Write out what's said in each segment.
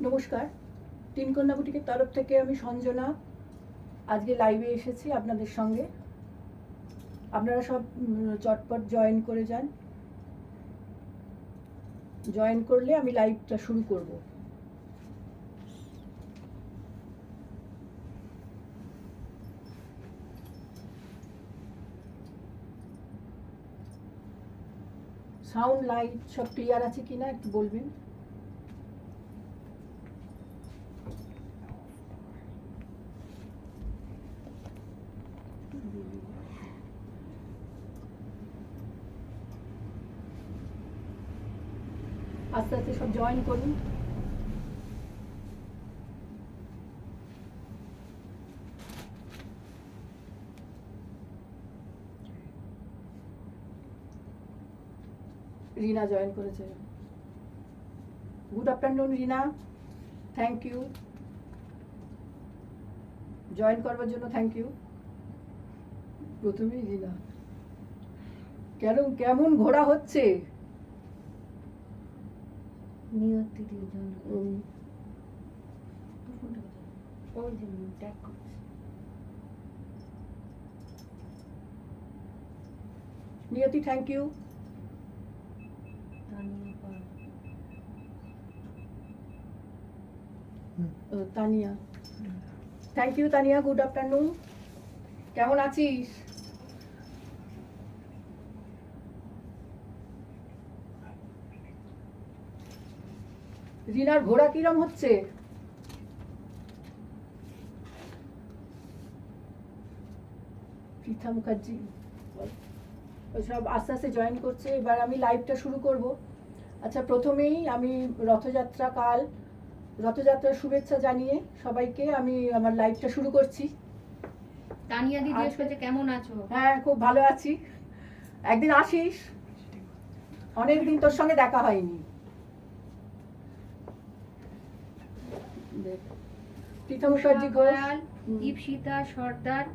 নমস্কার, তিনকন্যা বুটিকের তরফ থেকে আমি সঞ্জনা আজকে লাইভে এসেছি আপনাদের সঙ্গে। আপনারা সব চটপট জয়েন করে যান। জয়েন করলে আমি লাইভটা শুরু করব। সাউন্ড লাইট সব ক্লিয়ার আছে কিনা একটু বলবেন। আস্তে আস্তে সব জয়েন করুন। রিনা জয়েন করেছে। Good afternoon Rina, thank you join করবার জন্য, থ্যাংক ইউ। প্রথমেই রিনা কেমন ঘোরা হচ্ছে। Niyati thank you. Tania thank you. Tania good afternoon, কেমন আছিস? রিনার ঘোড়া কিরম হচ্ছে? পৃথা মুখার্জি সব আস্তে আস্তে জয়েন করছে। এবার আমি লাইভটা শুরু করব। আচ্ছা, প্রথমেই আমি রথযাত্রার শুভেচ্ছা জানিয়ে সবাইকে আমি আমার লাইভটা শুরু করছি। তানিয়া দিদি এসেছে, কেমন আছো? হ্যাঁ, খুব ভালো আছি। একদিন আসিস, অনেকদিন তোর সঙ্গে দেখা হয়নি। পৃথা মুখার্জি ঘোষ, দীপশিতা সর্দার,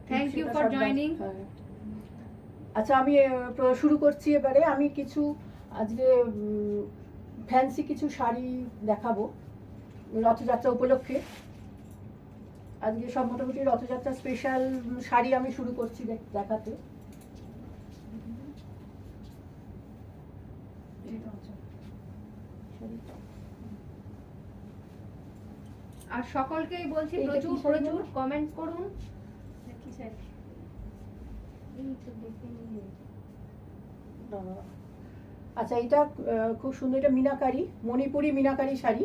থ্যাংক ইউ ফর জয়নিং। আচ্ছা, আমি শুরু করছি এবারে। আমি কিছু আজকে ফ্যান্সি কিছু শাড়ি দেখাবো রথযাত্রা উপলক্ষে। আজকে সব মোটামুটি রথযাত্রা স্পেশাল শাড়ি আমি শুরু করছি দেখাতে। আর সকলকেই বলছি প্রচুর প্রচুর কমেন্ট করুন। আচ্ছা, এটা খুব সুন্দর, এটা মিনাকারি, মণিপুরি মিনাকারি শাড়ি।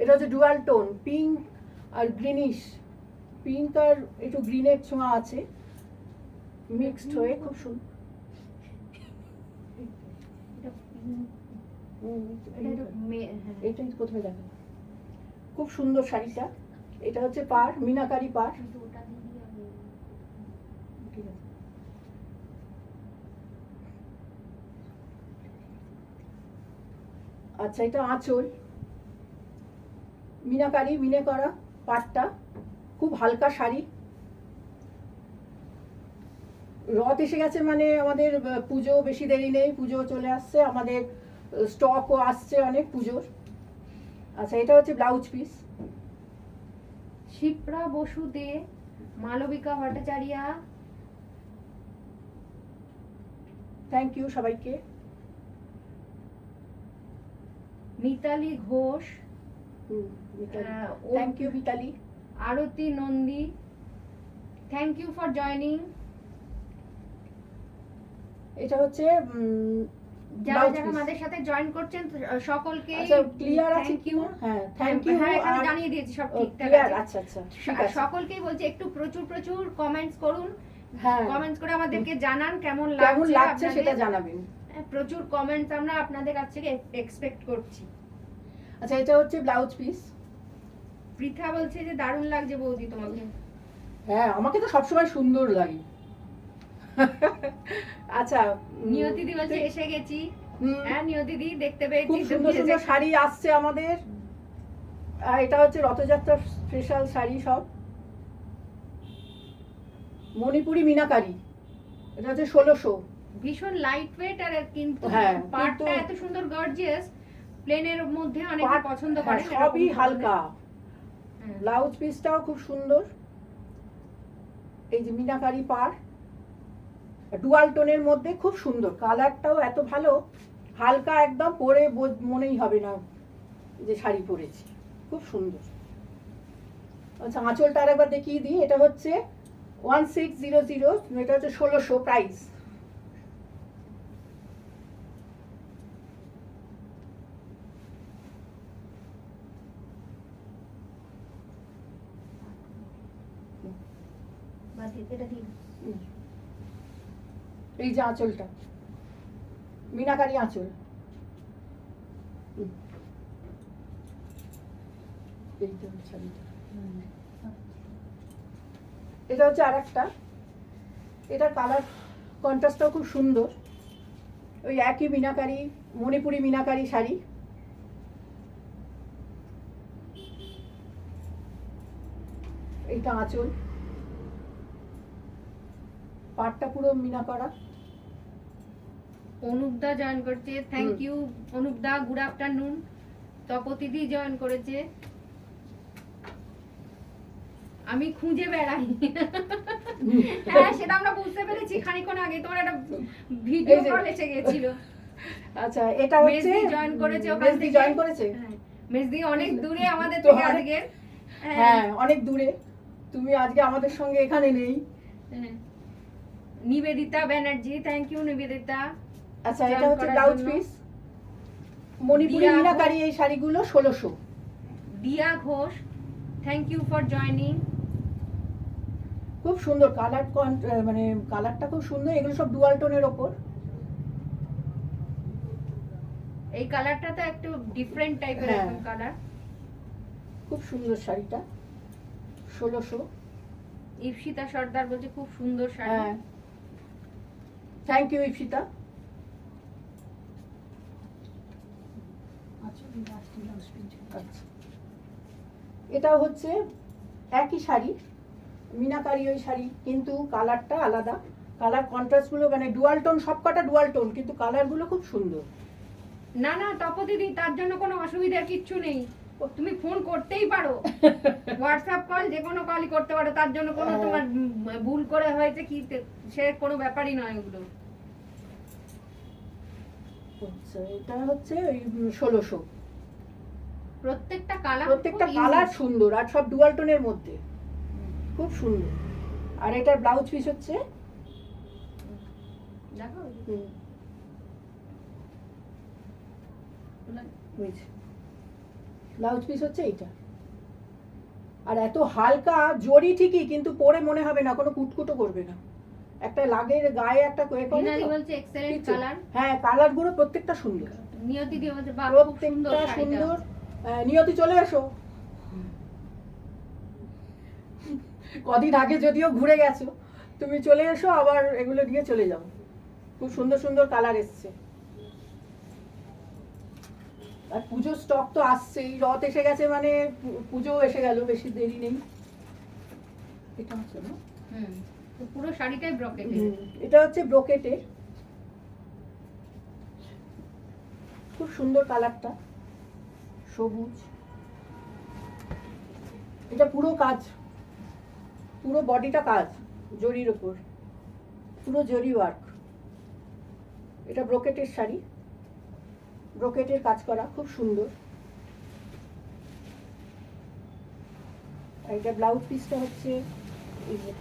এটা হচ্ছে ডুয়াল টোন, পিঙ্ক আর গ্রিনিশ। পিঙ্ক আর একটু গ্রিনের ছোঁয়া আছে, মিক্সড হয়ে খুব সুন্দর। এইটাই প্রথমে দেখা, খুব সুন্দর শাড়িটা। এটা হচ্ছে পাড়, মিনাকারি পাড়। আচ্ছা, এটা আঁচল, মিনাকারি মিনে করা পাড়টা, খুব হালকা শাড়ি। রথ এসে গেছে মানে আমাদের পুজো বেশি দেরি নেই, পুজো চলে আসছে, আমাদের স্টকও আসছে অনেক পুজোর। আচ্ছা, এটা হচ্ছে blouse piece. Shipra Basu De, Malabika Bhattacharya, thank you সবাইকে। Mitali Ghosh, thank you Mitali. Arati Nandi, thank you for joining. এটা হচ্ছে যারা যারা আমাদের সাথে জয়েন করছেন সকলকে ক্লিয়ার আছে কি? হ্যাঁ, থ্যাংক ইউ। হ্যাঁ, এখানে জানিয়ে দিয়েছি সব ঠিকঠাক আছে। আচ্ছা আচ্ছা, ঠিক আছে। সকলকেই বলছি একটু প্রচুর প্রচুর কমেন্টস করুন। হ্যাঁ, কমেন্টস করে আমাদেরকে জানান কেমন লাগছে সেটা জানাবেন। প্রচুর কমেন্টস আমরা আপনাদের কাছ থেকে এক্সপেক্ট করছি। আচ্ছা, এটা হচ্ছে ব্লাউজ পিস। পৃথা বলছে যে দারুণ লাগছে বৌদি তোমাকে। হ্যাঁ, আমাকে তো সবসময় সুন্দর লাগে। আচ্ছা, নিয়তিদি বলছে এসে গেছি। হ্যাঁ নিয়তিদি, দেখতে পেয়েছি। খুব সুন্দর সুন্দর শাড়ি আসছে আমাদের। আর এটা হচ্ছে রথযাত্রার স্পেশাল শাড়ি, সব মণিপুরি মিনাকারি। এটা হচ্ছে 1600। ভীষণ লাইট ওয়েট আর কিন্তু হ্যাঁ, পাড়টা কিন্তু- এত সুন্দর গর্জিয়াস, প্লেনের মধ্যে অনেকে পাট- পছন্দ হ্যাঁ, করে সবই হালকা। হ্যাঁ। ব্লাউজ পিসটাও খুব সুন্দর, এই যে মিনাকারি পাড়, ডুয়াল টোনের মধ্যে খুব সুন্দর, কালারটাও এত ভালো, হালকা একদম, পরে মনেই হবে না যে শাড়ি পরেছি, খুব সুন্দর। আচ্ছা আঁচলটা আরেকবার দেখিয়ে দিই, এটা হচ্ছে 1600, এটা হচ্ছে 1600 প্রাইস। এই যে আঁচলটা, মিনাকারি আঁচল, এইটা হচ্ছে শাড়িটা। এটা হচ্ছে আর একটা, এটার কালার কন্ট্রাস্টটাও খুব সুন্দর, ওই একই মিনাকারি, মণিপুরি মিনাকারি শাড়ি। এইটা আঁচল, পাটটা পুরো মিনা করা। অনুপদা জয়েন করছে, থ্যাংক ইউ অনুপদা, গুড আফটারনুন। তপতিদি জয়েন করেছে, আমি খুঁজে বেড়াই। হ্যাঁ সেটা আমরা বুঝতে পেরেছি খানিকক্ষণ আগে, তোমার একটা ভিডিও এই যে- কল এসে গেছিল। আচ্ছা এটা হচ্ছে মেজদি জয়েন করেছে ওখান মেজদি থেকে। জয়েন করেছে। হ্যাঁ, মেজদি অনেক দূরে আমাদের তো থেকে অনেক- আজকে। হ্যাঁ অনেক দূরে, তুমি আজকে আমাদের সঙ্গে এখানে নেই। হ্যাঁ। Nivedita Banerjee, thank you Nivedita. আচ্ছা এটা join হচ্ছে করার ব্লাউজ জন্য। পিস, মণিপুরি দিয়া মিনাকারি এই শাড়িগুলো 1600। Diya Ghosh, thank you for joining. খুব সুন্দর কালার, মানে কালারটা খুব সুন্দর, এগুলো সব ডুয়াল টোনের ওপর। এই কালারটা তো একটু ডিফারেন্ট টাইপের হ্যাঁ। একদম কালার। খুব সুন্দর শাড়িটা, 1600। ইপসিতা সর্দার বলছে খুব সুন্দর শাড়ি। হ্যাঁ থ্যাংক ইউ ইপসিতা। আচ্ছা এটাও হচ্ছে একই শাড়ি, মিনাকারি ওই শাড়ি, কিন্তু কালারটা আলাদা, কালার কন্ট্রাস্টগুলো মানে ডুয়াল টোন, সবকটা ডুয়াল টোন, কিন্তু কালারগুলো খুব সুন্দর। না না তপদিদি, তার জন্য কোনো অসুবিধার কিচ্ছু নেই, তুমি ফোন করতেই পারো, হোয়াটসঅ্যাপ কল যে কোনো কলই করতে পারো, তার জন্য কোনো হ্যাঁ। তোমার ভুল করে হয়েছে কি সে কোনো ব্যাপারই নয় ওগুলো। আচ্ছা এটা হচ্ছে ওই 1600। প্রত্যেকটা কালার, প্রত্যেকটা কালার সুন্দর, আর সব ডুয়াল টোনের মধ্যে, খুব সুন্দর। আর এটার ব্লাউজ পিস হচ্ছে দেখো ব্লাউজ পিস হচ্ছে এইটা। আর এত হালকা জরি ঠিকই, কিন্তু পরে মনে হবে না, কোনো কুটকুটো করবে না, একটা লাগের গায়ে একটা করে করে রিনালি তো। বলছে এক্সেলেন্ট কিছু। কালার। হ্যাঁ কালার গুলো প্রত্যেকটা সুন্দর, নিয়তি দি বলছে বাহ খুব সুন্দর প্রত্যেকটা শাড়িটা। সুন্দর। নিয়তি চলে এসো, কদিন আগে যদিও ঘুরে গেছো, তুমি চলে এসো আবার এগুলো নিয়ে চলে যাও, খুব সুন্দর সুন্দর কালার এসছে। আর পুজোর স্টক তো আসছেই, রথ এসে গেছে মানে পুজো এসে গেল, বেশি দেরি নেই। এটা হচ্ছে না, তো পুরো শাড়িটাই ব্রকেটেড। এটা হচ্ছে ব্রোকেটের, খুব সুন্দর কালারটা, সবুজ। এটা পুরো কাজ, পুরো বডিটা কাজ, জরির ওপর পুরো জরি ওয়ার্ক। এটা ব্রোকেটের শাড়ি, ব্রোকেটের কাজ করা, খুব সুন্দর। আর এটা ব্লাউজ পিসটা হচ্ছে এই যে,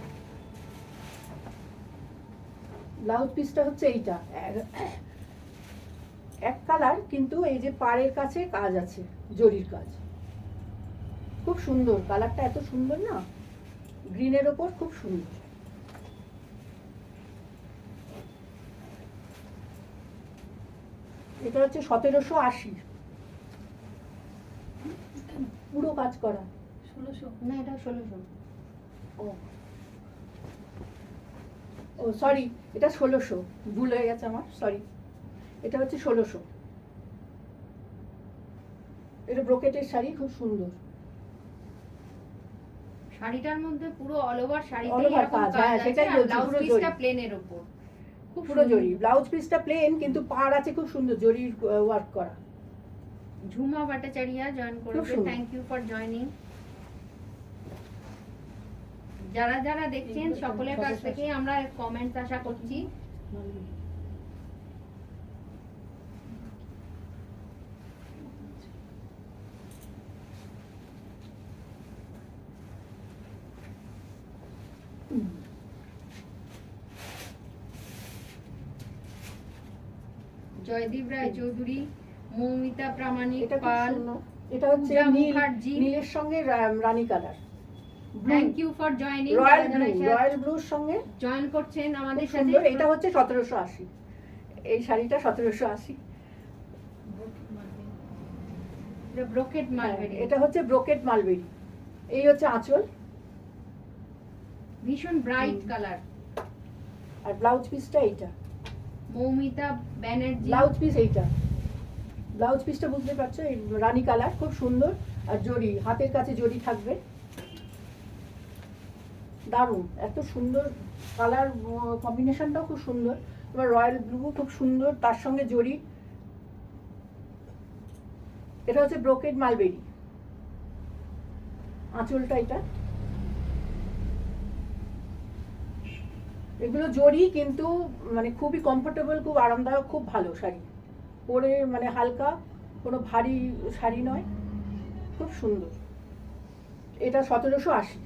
ব্লাউজ পিসটা হচ্ছে এইটা, এক কালার, কিন্তু এই যে পাড়ের কাছে কাজ আছে, জরির কাজ, খুব সুন্দর। কালারটা এত সুন্দর না, গ্রিনের ওপর খুব সুন্দর। এটা হচ্ছে 1780, পুরো কাজ করা। 1600 না, এটা 1600। ও ও সরি, এটা 1600, ভুল হয়ে গেছে আমার, সরি। এটা হচ্ছে 1600। এটা ব্রোকেটের শাড়ি, খুব সুন্দর। শাড়িটার মধ্যে পুরো অল ওভার শাড়িতে All over এরকম কাজ, কাজ হ্যাঁ, আছে, সেটাই আর বলছি, ব্লাউজ পুরো পিসটা জরি। প্লেনের উপর। খুব পুরো সুন্দর। জরি। ব্লাউজ পিসটা প্লেন কিন্তু পাড় আছে খুব সুন্দর জরির ওয়ার্ক করা। ঝুমা ভট্টাচার্য জয়েন করেছে, সুন্দর। Thank you for joining. যারা যারা দেখছেন সকলের কাছ থেকে আমরা কমেন্টস আশা করছি। জয়দীপ রায় চৌধুরী, মৌমিতা প্রামাণিক এটা খুব পাল, সুন্দর। এটা হচ্ছে পূজা নীল, মুখার্জি। নীলের সঙ্গে রানী colour, thank you for joining. Royal ব্লুর সঙ্গে জয়েন করছেন খুব আমাদের সাথে। সুন্দর। এটা হচ্ছে 1780, এই শাড়িটা 1780। ব্রোকেট মালবেরি, এটা হচ্ছে ব্রোকেট মালবেরি। এই হচ্ছে আঁচল ভীষণ ব্রাইট কালার। আর ব্লাউজ পিসটা এইটা। মৌমিতা ব্যানার্জি, ব্লাউজ পিস এইটা, ব্লাউজ পিসটা বুঝতে পারছো, এই রানী কালার খুব সুন্দর। আর জরি, হাতের কাছে জরি থাকবে, দারুণ, এত সুন্দর কালার কম্বিনেশনটাও খুব সুন্দর। এবার রয়্যাল ব্লু খুব সুন্দর, তার সঙ্গে জরি। এটা হচ্ছে ব্রোকেড মালবেরি, আঁচলটা এটা। এগুলো জরি কিন্তু মানে খুবই কমফোর্টেবল, খুব আরামদায়ক, খুব ভালো শাড়ি পরে, মানে হালকা, কোনো ভারী শাড়ি নয়, খুব সুন্দর। এটা 1780।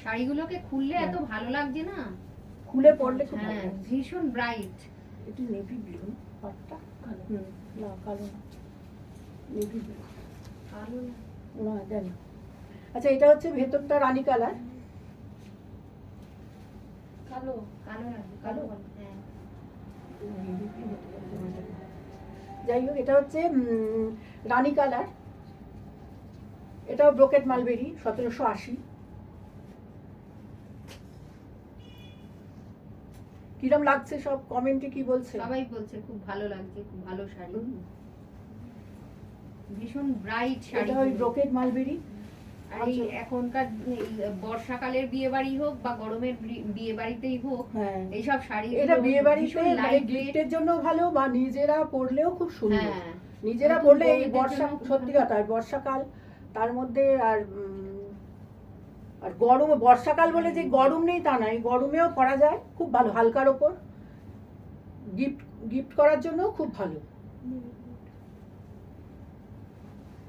শাড়িগুলোকে খুললে এত ভালো লাগছে না, খুলে পরলে খুব ভালো হ্যাঁ লাগছে। ভীষণ ব্রাইট। একটু নেভি ব্লু পাটটা, না কালো না, নেভি ব্লু কালো না, জানি। আচ্ছা, এটা হচ্ছে ভেতরটা রানী কালার, কালো কালো লাগবে, কালো হ্যাঁ। যাই হোক, এটা হচ্ছে রানী কালার। এটাও ব্রোকেট মালবেরি, 1780। কিরম লাগছে সব কমেন্টে কি বলছে? সবাই বলছে খুব ভালো লাগছে, খুব ভালো শাড়ি, ভীষণ ব্রাইট শাড়ি। এটা ওই ব্রোকেট মালবেরি। আর এই এখনকার এই বর্ষাকালের বিয়ে বাড়ি হোক বা গরমের বিয়ে বাড়িতেই হোক, হ্যাঁ, এইসব শাড়ি এটা বিয়ে বাড়িতে মানে গিফটের জন্য ভালো, বা নিজেরা পরলেও খুব সুন্দর। হ্যাঁ, নিজেরা নতুন পরলে এই বউদের বর্ষা, জন্য খুব সত্যি ভালো। কথা, বর্ষাকাল তার মধ্যে, আর আর গরম, বর্ষাকাল বলে যে গরম নেই তা নয়, গরমেও পরা যায়, খুব ভালো, হালকার ওপর গিফট গিফট করার জন্য খুব ভালো,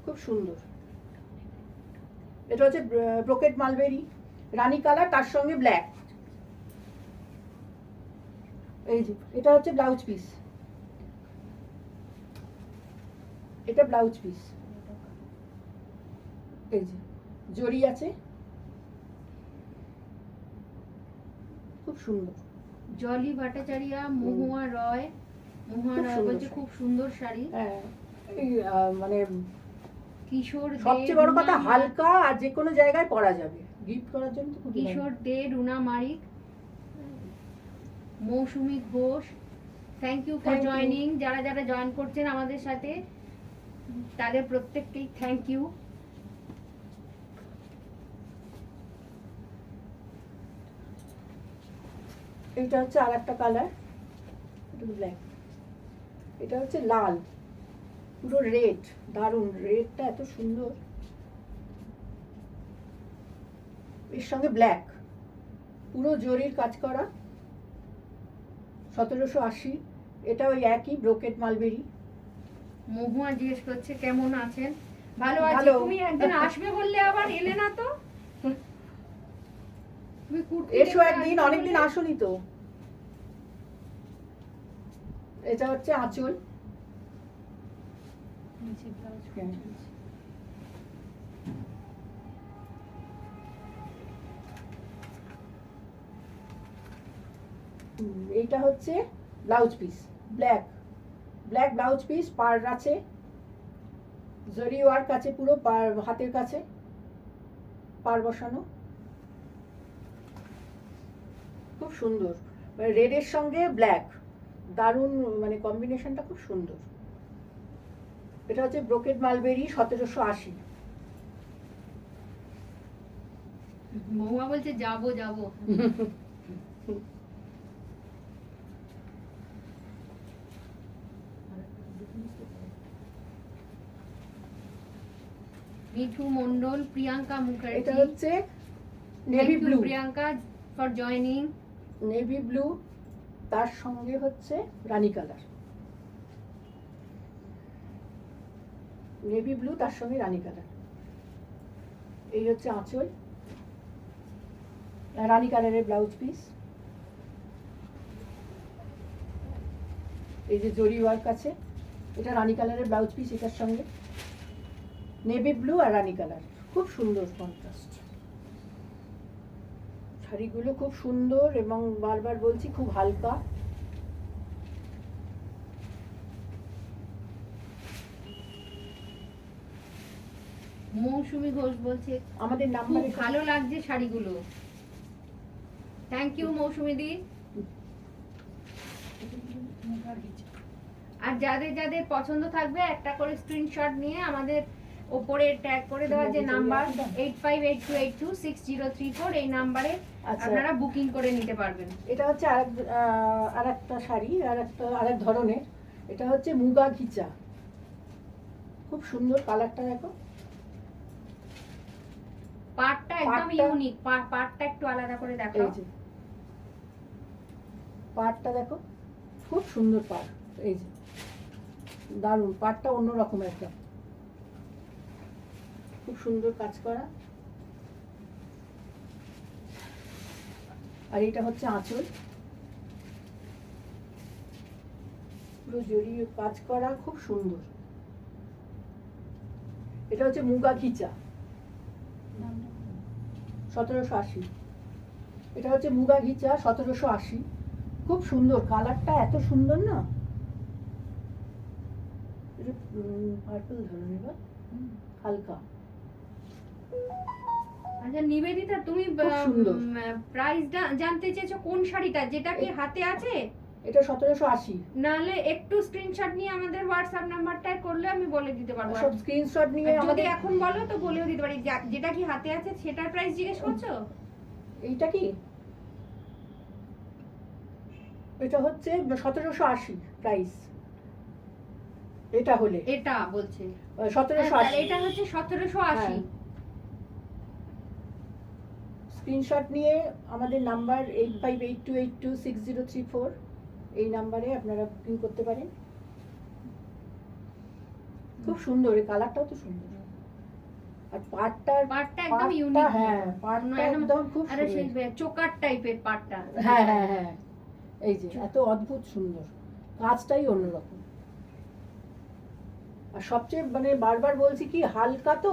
খুব সুন্দর। এটা হচ্ছে ব্রোকেট মালবেরি, রানী কালার, তার সঙ্গে ব্ল্যাক। এই যে এটা হচ্ছে ব্লাউজ পিস, এটা ব্লাউজ পিস, এই যে জরি আছে, খুব সুন্দর। জলি ভট্টাচার্য, মহুয়া রয়, মহুয়া খুব রয় সুন্দর বলছে শাড়ি। খুব সুন্দর শাড়ি। হ্যাঁ, এই মানে কিশোর দে, সবচেয়ে বড় কথা, রুনা- হালকা আর যে কোনো জায়গায় পরা যাবে, গিফট করার জন্য তো খুব Kishore De, Runa Marik, Mousumi Ghosh, thank you for Thank you. Joining. যারা যারা জয়েন করছেন আমাদের সাথে তাদের প্রত্যেককেই থ্যাংক ইউ। এইটা হচ্ছে আর একটা কালার, এটা ব্ল্যাক। এটা হচ্ছে লাল, পুরো রেড, দারুণ, রেডটা এত সুন্দর, এর সঙ্গে ব্ল্যাক, পুরো জরির কাজ করা, 1780। এটা ওই একই ব্রোকেট মালবেরি। মহুয়া জিজ্ঞেস করছে কেমন আছেন, ভালো আছি। ভালো। তুমি একদিন আসবে বললে আবার এলে না তো। তুমি কুর্তি এসো দেখতে একদিন, আসবে অনেকদিন বললে। আসোনি তো। এটা হচ্ছে আঁচল, এইটা হচ্ছে blouse piece, black black blouse piece, পাড় আছে, জরি ওয়ার্ক আছে, পুরো হাতের কাছে পাড় বসানো, খুব সুন্দর, মানে রেডের সঙ্গে ব্ল্যাক, দারুণ, মানে কম্বিনেশনটা খুব সুন্দর। এটা হচ্ছে ব্রোকেট মালবেরি, 1780। বৌমা বলছে যাবো যাবো। মিঠু মন্ডল, প্রিয়াঙ্কা এটা মুখার্জি, হচ্ছে navy blue, Priyanka for joining. Navy blue, তার সঙ্গে হচ্ছে রানী কালার, নেভি ব্লু তার সঙ্গে রানী কালার। এই হচ্ছে আঁচল, রানী কালারের ব্লাউজ পিস। এই যে জরি ওয়ার্ক আছে, এটা রানী কালারের ব্লাউজ পিস, এটার সঙ্গে নেভি ব্লু আর রানী কালার, খুব সুন্দর কন্ট্রাস্ট। শাড়িগুলো খুব সুন্দর এবং বারবার বলছি খুব হালকা। মৌসুমী ঘোষ বলছে আমাদের খুব নাম্বারে ভালো লাগছে শাড়িগুলো। থ্যাংক ইউ মৌসুমী দি। আর যাদের যাদের পছন্দ থাকবে একটা করে স্ক্রিনশট নিয়ে আমাদের ওপরে ট্যাগ করে দেওয়া যে নাম্বার 8582826034 এই নাম্বারে আচ্ছা। আপনারা বুকিং করে নিতে পারবেন। এটা হচ্ছে আর একটা শাড়ি, আরেক ধরনের। এটা হচ্ছে মুগা ঘিচা, খুব সুন্দর কালারটা দেখো। পাটটা একদম পাটটা- ইউনিক, পাটটা একটু আলাদা করে দেখাও। এই যে পাটটা দেখো, খুব সুন্দর পাট। এই যে দারুণ পাটটা, অন্যরকম একটা, খুব সুন্দর কাজ করা। আর এটা হচ্ছে আঁচল, পুরো জড়িয়ে কাজ করা, খুব সুন্দর। এটা হচ্ছে মুগা ঘিচা, 1780। এটা হচ্ছে মুগা ঘিচা 1780, খুব সুন্দর কালারটা, এত সুন্দর না। এটা পার্পল ধরনের বা হালকা। আচ্ছা নিবেদিতা, তুমি খুব সুন্দর। প্রাইস জানতে চেয়েছো কোন শাড়িটা, যেটা কি হাতে আছে? এটা 1780। নাহলে একটু স্ক্রিনশট নিয়ে আমাদের হোয়াটসঅ্যাপ নাম্বারটায় করলে আমি বলে দিতে পারবো। সব স্ক্রিনশট নিয়ে আর যদি আমাদের। এখন বলো তো বলেও দিতে পারি। যেটা কি হাতে আছে সেটার প্রাইস জিজ্ঞেস করছো? এইটা কি, এটা হচ্ছে 1780 প্রাইস। এটা হলে এটা বলছে 1780। এটা হচ্ছে 1780। স্ক্রিনশট নিয়ে আমাদের নাম্বার 8582826034 এই নাম্বারে আপনারা বুকিং করতে পারেন। খুব সুন্দর, এই কালারটাও তো সুন্দর। আর পাটটা একদম ইউনিক। হ্যাঁ, পাটটা একদম খুব আরে সেই সুন্দর। চোকার টাইপের পাটটা। হ্যাঁ হ্যাঁ হ্যাঁ, এই যে এত অদ্ভুত সুন্দর, কাজটাই অন্যরকম। আর সবচেয়ে মানে বারবার বলছি কি হালকা, তো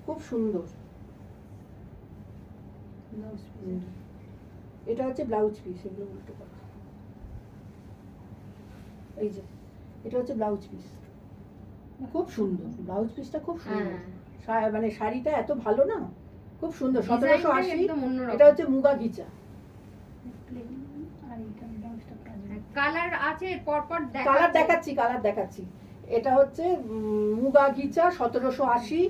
খুব সুন্দর। এটা হচ্ছে ব্লাউজ পিস, এগুলো উল্টো করা। এই যে এটা হচ্ছে ব্লাউজ পিস, খুব সুন্দর ব্লাউজ পিসটা, খুব সুন্দর। মানে শাড়িটা এত ভালো না, খুব সুন্দর। 1780। এটা হচ্ছে মুগা ঘিচা। কালার আছে পরপর কালার দেখাচ্ছি। এটা হচ্ছে মুগা ঘিচা 1780।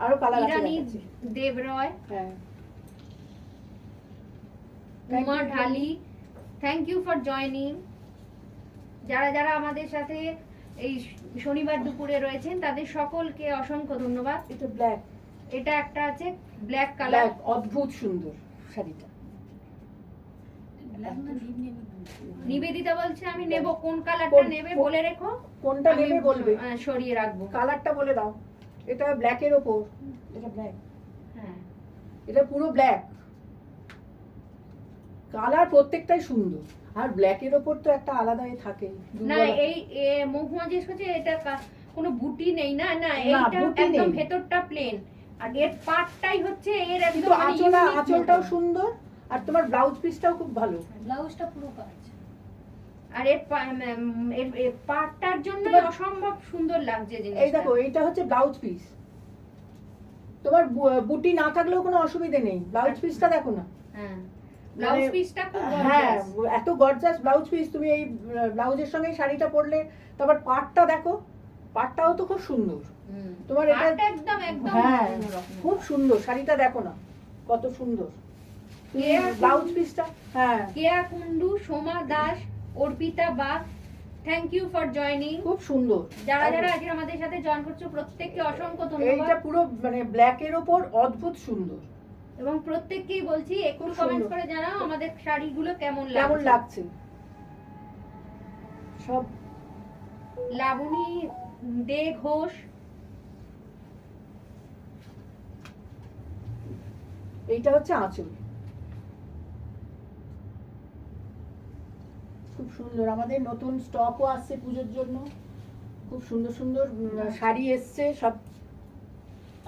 আরো কালার আছে দেখাচ্ছি। দেবরয়, হ্যাঁ, উমা ঢালি, থ্যাংক ইউ ফর জয়নিং। যারা যারা আমাদের সাথে এই শনিবার দুপুরে রয়েছেন তাদের সকলকে অসংখ্য ধন্যবাদ। এটা ব্ল্যাক, এটা একটা আছে ব্ল্যাক কালার, অদ্ভুত সুন্দর শাড়িটা। নিবেদিতা বলছে আমি নেব, কোন কালারটা নেবে বলে রেখো। কোনটা নেবে বলবে, সরিয়ে রাখবো। কালারটা বলে দাও। এটা ব্ল্যাকের ওপর, এটা ব্ল্যাক, হ্যাঁ এটা পুরো ব্ল্যাক। কালার প্রত্যেকটাই সুন্দর, আর ব্ল্যাকের ওপর তো একটা আলাদাই থাকে। না এই মহুয়া জিজ্ঞেস করছে এটা কোনো বুটি নেই। না না, এইটা বুটি একদম নেই। ভেতরটা প্লেন, আর এর পাটটাই হচ্ছে এর কিন্তু একদম আঁচলটাও সুন্দর, আর তোমার ব্লাউজ পিসটাও খুব ভালো। ব্লাউজটা পুরো কাজ। আর এর পাটটার জন্য অসম্ভব সুন্দর লাগছে জিনিসটা। এই দেখো, এইটা হচ্ছে ব্লাউজ পিস। তোমার বুটি না থাকলেও কোনো অসুবিধা নেই, ব্লাউজ পিসটা দেখো না। হ্যাঁ ব্লাউজ পিসটা খুব হ্যাঁ, গর্জিয়াস। এত গর্জাস ব্লাউজ পিস। তুমি এই ব্লাউজের সঙ্গে শাড়িটা পরলে, তারপর পাটটা দেখো, পাটটাও তো খুব সুন্দর। তোমার এটা আরটা একদম একদম হ্যাঁ অন্যরকম। খুব সুন্দর শাড়িটা দেখো না কত সুন্দর কেয়া ব্লাউজ পিসটা হ্যাঁ Keya Kundu, Soma Das, Arpita Bag, thank you for joining. খুব সুন্দর যারা যারা আজকে আমাদের সাথে জয়েন করছো প্রত্যেককে অসংখ্য ধন্যবাদ এইটা পুরো মানে ব্ল্যাক এর উপর অদ্ভুত সুন্দর এবং প্রত্যেককেই বলছি একটু খুব কমেন্ট সুন্দর। করে জানাও আমাদের শাড়িগুলো কেমন কেমন লাগছে। লাগছে সব লাবণী দে ঘোষ, এইটা হচ্ছে আঁচল খুব সুন্দর আমাদের নতুন স্টকও আসছে পুজোর জন্য খুব সুন্দর সুন্দর শাড়ি এসছে সব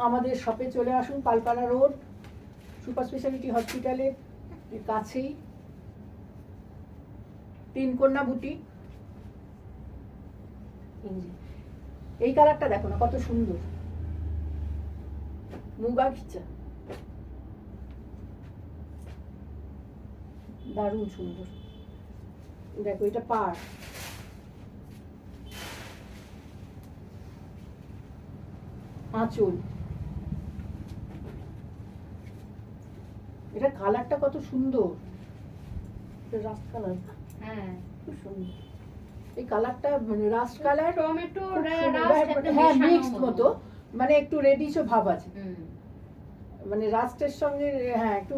আমাদের শপে চলে আসুন পালপাড়া রোড সুপার স্পেশালিটি হসপিটালের কাছেই তিনকন্যা বুটিক এই কালারটা দেখো না কত সুন্দর মুগা খিচা দারুণ সুন্দর দেখো এটা পাড় আঁচল এটা কালারটা কত সুন্দর এটা রাস্ট কালার হ্যাঁ খুব সুন্দর এই কালারটা মানে রাস্ট কালার টমেটো হ্যাঁ মিক্সড মতো মানে একটু রেডিশও ভাব আছে হুম। মানে রাস্টের সঙ্গে হ্যাঁ একটু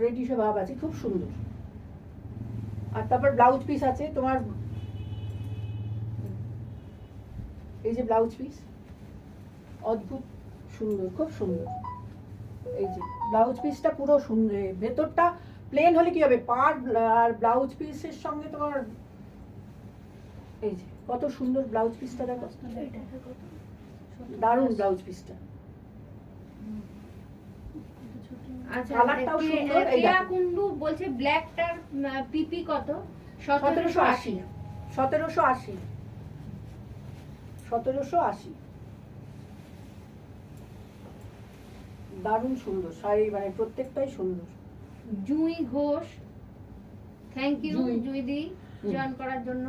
রেডিশও ভাব আছে খুব সুন্দর আর তারপর ব্লাউজ পিস আছে তোমার এই যে ব্লাউজ পিস অদ্ভুত সুন্দর খুব সুন্দর এই যে ব্লাউজ পিসটা পুরো সুন্দর ভেতরটা প্লেন হলে কি হবে পাড় আর ব্লাউজ পিসের সঙ্গে তোমার এই যে কত সুন্দর ব্লাউজ পিসটা দেখো দারুণ ব্লাউজ পিসটা আচ্ছা কালারটাও সুন্দর, এই কেয়া দেখো। কুন্ডু বলছে ব্ল্যাকটার পিপি কত? 1780 1780 1780 দারুণ সুন্দর শাড়ি মানে প্রত্যেকটাই সুন্দর জুঁই ঘোষ, থ্যাংক ইউ জুঁই। জুঁইদি জয়েন করার জন্য।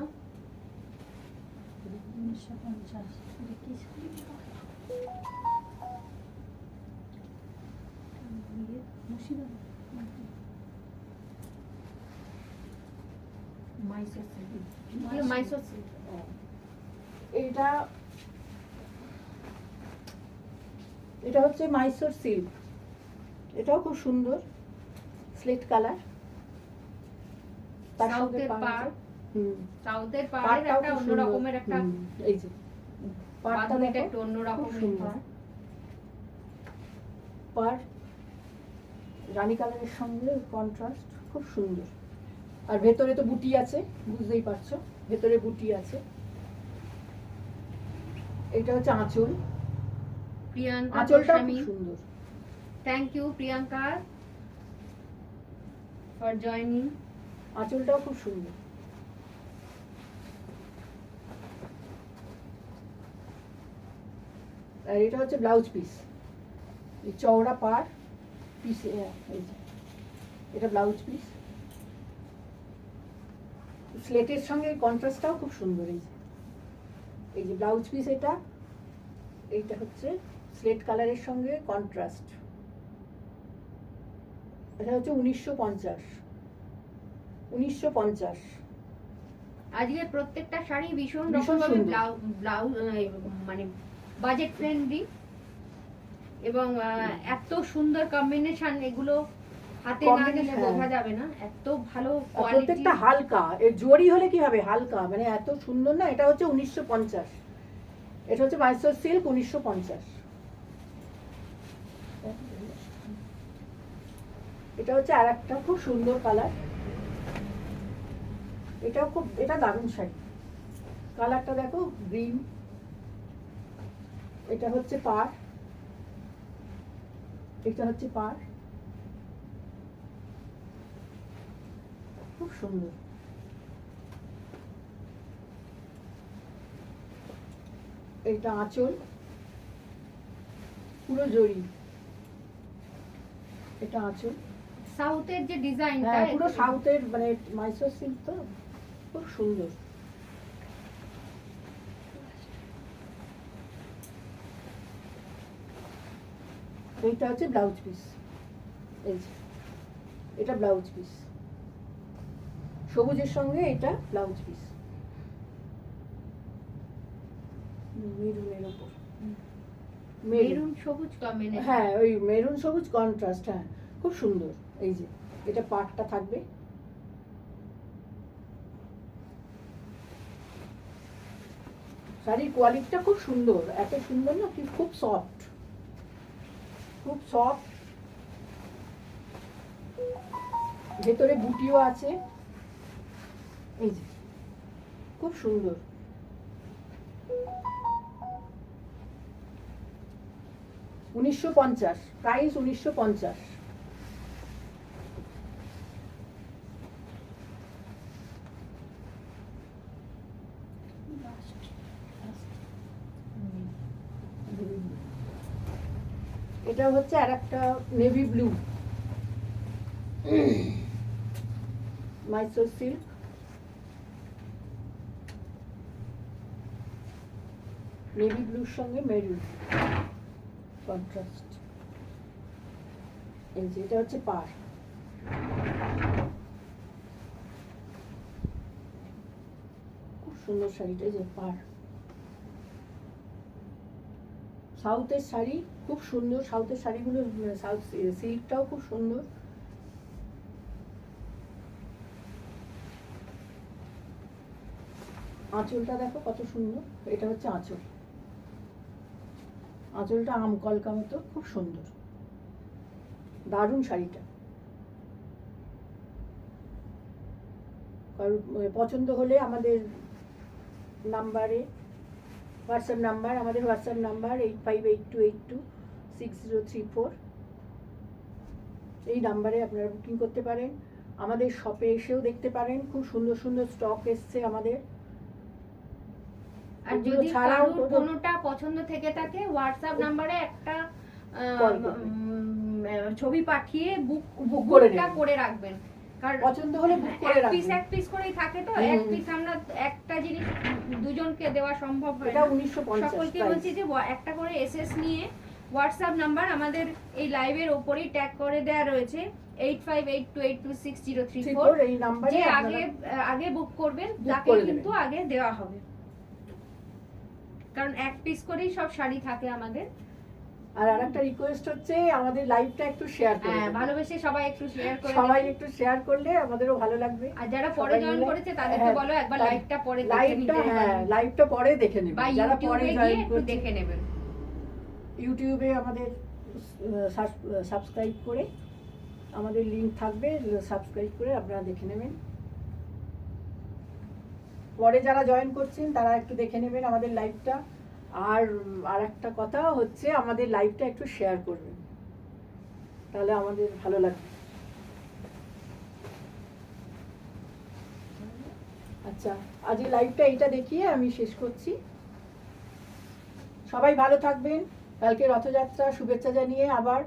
মাইসোর সিল্ক। এটা এটা হচ্ছে মাইসোর সিল্ক এটাও খুব সুন্দর স্লেট কালার সাউথের পাড়, হুম সাউথের পাড়ের পাড়টাও একটা খুব অন্য সুন্দর। রকমের একটা হুম, এই যে পাড়টা বাঁধনিটা দেখো একটু অন্য খুব রকমের সুন্দর হয়। পাড় রানী কালারের সঙ্গে কন্ট্রাস্ট খুব সুন্দর আর ভেতরে তো বুটি আছে বুঝতেই পারছো ভেতরে বুটি আছে এটা হচ্ছে আঁচল প্রিয়াঙ্কা আঁচলটা খুব গোস্বামী, সুন্দর thank you Priyanka for joining. আঁচলটাও খুব সুন্দর আর এটা হচ্ছে ব্লাউজ পিস এই চওড়া পাড় পিস এই যে এটা ব্লাউজ পিস স্লেটের সঙ্গে কন্ট্রাস্টটাও খুব সুন্দর এই যে ব্লাউজ পিস এটা এইটা হচ্ছে স্লেট কালারের সঙ্গে কন্ট্রাস্ট এটা হচ্ছে 1950 আজকে প্রত্যেকটা শাড়ি ভীষণ ভীষণ রকমভাবে সুন্দর। ব্লাউজ মানে বাজেট ফ্রেন্ডলি এবং এত সুন্দর কম্বিনেশন, এগুলো হাতে না Combination, নিলে হ্যাঁ। বোঝা যাবে না এত ভালো আর কোয়ালিটি। প্রত্যেকটা হালকা এর জরি হলে কি হবে হালকা মানে এত সুন্দর না এটা হচ্ছে 1950 এটা হচ্ছে মাইসোর সিল্ক 1950 এটা হচ্ছে আর একটা খুব সুন্দর কালার এটা দারুণ শাড়ি কালারটা দেখো গ্রিন এটা হচ্ছে পাড় এটা হচ্ছে পাড় খুব সুন্দর এটা আঁচল পুরো জরি এটা আঁচল সাউথের যে ডিজাইনটা হ্যাঁ পুরো সাউথের মানে মাইসোর সিল্ক তো খুব সুন্দর এইটা হচ্ছে ব্লাউজ পিস, এই যে এটা ব্লাউজ পিস, সবুজের সঙ্গে এটা ব্লাউজ পিস, মেরুনের উপর, মেরুন সবুজ কম্বিনেশন। হ্যাঁ ওই মেরুন সবুজ কন্ট্রাস্ট, হ্যাঁ খুব সুন্দর। এই যে এটা পাটটা থাকবে, শাড়ির কোয়ালিটিটা খুব সুন্দর, এত সুন্দর না কি, খুব সফট, খুব সফট, ভেতরে বুটিও আছে, এই যে খুব সুন্দর। 1950, প্রাইস 1950। এটা হচ্ছে আর একটা navy blue, Mysore silk, navy ব্লুর সঙ্গে মেরুন কন্ট্রাস্ট। এই যে এটা হচ্ছে পাড়, খুব সুন্দর শাড়িটা, এই যে পাড়। সাউথের শাড়ি খুব সুন্দর, সাউথের শাড়িগুলো, সাউথ সিল্কটাও খুব সুন্দর। আঁচলটা দেখো কত সুন্দর, এটা হচ্ছে আঁচল, আঁচলটা আম কলকা মতো, খুব সুন্দর, দারুণ শাড়িটা। কারণ পছন্দ হলে আমাদের নাম্বারে, হোয়াটসঅ্যাপ নাম্বার, আমাদের হোয়াটসঅ্যাপ নাম্বার 8582826034, এই নাম্বারে আপনারা বুকিং করতে পারেন। আমাদের শপে এসেও দেখতে পারেন, খুব সুন্দর সুন্দর স্টক এসছে আমাদের। আর যদি কারোর কোনোটা পছন্দ থেকে থাকে হোয়াটসঅ্যাপ নাম্বারে একটা ছবি পাঠিয়ে বুকটা করে রাখবেন, কারণ পছন্দ হলে বুক করে রাখবেন। এক পিস করেই থাকে তো, এক পিস আমরা একটা জিনিস দুজনকে দেওয়া সম্ভব হয় এটা না। 1950। সকলকে বলছি যে একটা করে এসএস নিয়ে হোয়াটসঅ্যাপ নাম্বার আমাদের এই লাইভের উপরেই ট্যাগ করে দেয়া রয়েছে 8582826034, এই নাম্বারে যে আগে বুক করবেন তাকে কিন্তু আগে দেওয়া হবে, কারণ এক পিস করেই সব শাড়ি থাকে আমাদের। আর আরেকটা রিকোয়েস্ট হচ্ছে, আমাদের লাইভটা একটু শেয়ার করুন, হ্যাঁ ভালোবেসে সবাই একটু শেয়ার করে সবাই একটু শেয়ার করলে আমাদেরও ভালো লাগবে। আর যারা পরে জয়েন করেছে তাদেরকে বলো একবার লাইভটা পরে দেখে নিতে, লাইভটা পরে দেখে নেবেন, বা যারা পরে জয়েন একটু করছে দেখে নেবেন। ইউটিউবে আমাদের সাবস্ক্রাইব করে, আমাদের লিংক থাকবে, সাবস্ক্রাইব করে আপনারা দেখে নেবেন। পরে যারা জয়েন করছেন তারা একটু দেখে নেবেন আমাদের লাইভটা। আর একটা কথা হচ্ছে, আমাদের লাইভটা একটু শেয়ার করবেন, তাহলে আমাদের ভালো লাগবে। আচ্ছা, আজ এই লাইভটা এইটা দেখিয়ে আমি শেষ করছি। সবাই ভালো থাকবেন, কালকে রথযাত্রা শুভেচ্ছা জানিয়ে আবার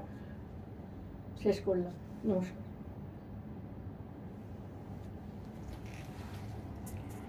শেষ করলাম। নমস্কার।